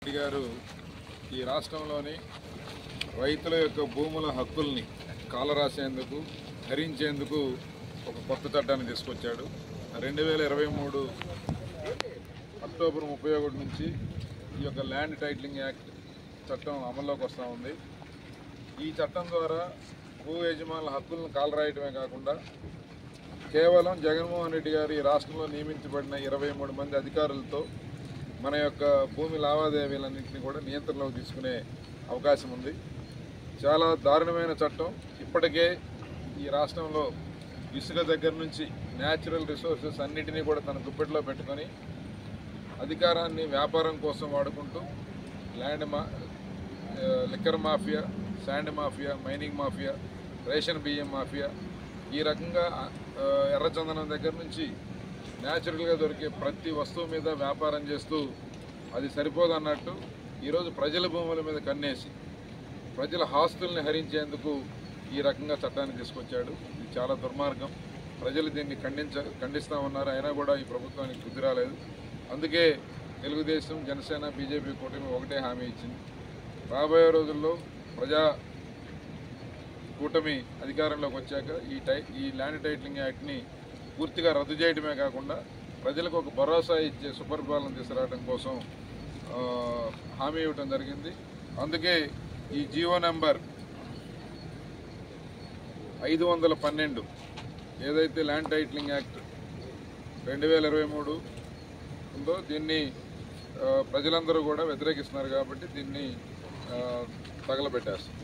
రెడ్డి గారు ఈ రాష్ట్రంలోని రైతుల యొక్క భూముల హక్కుల్ని కాలరాసేందుకు హరించేందుకు ఒక కొత్త చట్టాన్ని తీసుకొచ్చాడు. 2023 అక్టోబర్ 31 నుంచి ఈ యొక్క ల్యాండ్ టైటిలింగ్ యాక్ట్ చట్టం అమల్లోకి వస్తూ ఉంది. ఈ చట్టం ద్వారా భూ యజమానుల హక్కులను కాలరాయటమే కాకుండా కేవలం జగన్మోహన్ రెడ్డి గారు ఈ రాష్ట్రంలో నియమించబడిన 23 మంది అధికారులతో మన యొక్క భూమి లావాదేవీలన్నింటినీ కూడా నియంత్రణలోకి తీసుకునే అవకాశం ఉంది. చాలా దారుణమైన చట్టం. ఇప్పటికే ఈ రాష్ట్రంలో ఇసుక దగ్గర నుంచి న్యాచురల్ రిసోర్సెస్ అన్నిటినీ కూడా తన గుప్పెట్లో పెట్టుకొని అధికారాన్ని వ్యాపారం కోసం వాడుకుంటూ liquor mafia, sand mafia, mining mafia, ration బియ్యం మాఫియా, ఈ రకంగా ఎర్రచందనం దగ్గర నుంచి న్యాచురల్గా దొరికే ప్రతి వస్తువు మీద వ్యాపారం చేస్తూ అది సరిపోదన్నట్టు ఈరోజు ప్రజల భూముల మీద కన్నేసి ప్రజల ఆస్తుల్ని హరించేందుకు ఈ రకంగా చట్టాన్ని తీసుకొచ్చాడు. ఇది చాలా దుర్మార్గం. ప్రజలు దీన్ని ఖండిస్తూ ఉన్నారు. అయినా కూడా ఈ ప్రభుత్వానికి బుద్ధి రాలేదు. అందుకే తెలుగుదేశం, జనసేన, బీజేపీ కూటమి ఒకటే హామీ ఇచ్చింది. రాబోయే రోజుల్లో ప్రజా కూటమి అధికారంలోకి వచ్చాక ఈ ల్యాండ్ టైటిలింగ్ యాక్ట్ని పూర్తిగా రద్దు చేయడమే కాకుండా ప్రజలకు ఒక భరోసా ఇచ్చే సుపరిపాలన తీసుకురావడం కోసం హామీ ఇవ్వడం జరిగింది. అందుకే ఈ జీవో నెంబర్ 512 ఏదైతే ల్యాండ్ టైటిలింగ్ యాక్ట్ 2023 ఉందో దీన్ని ప్రజలందరూ కూడా వ్యతిరేకిస్తున్నారు కాబట్టి దీన్ని తగలబెట్టేస్తారు.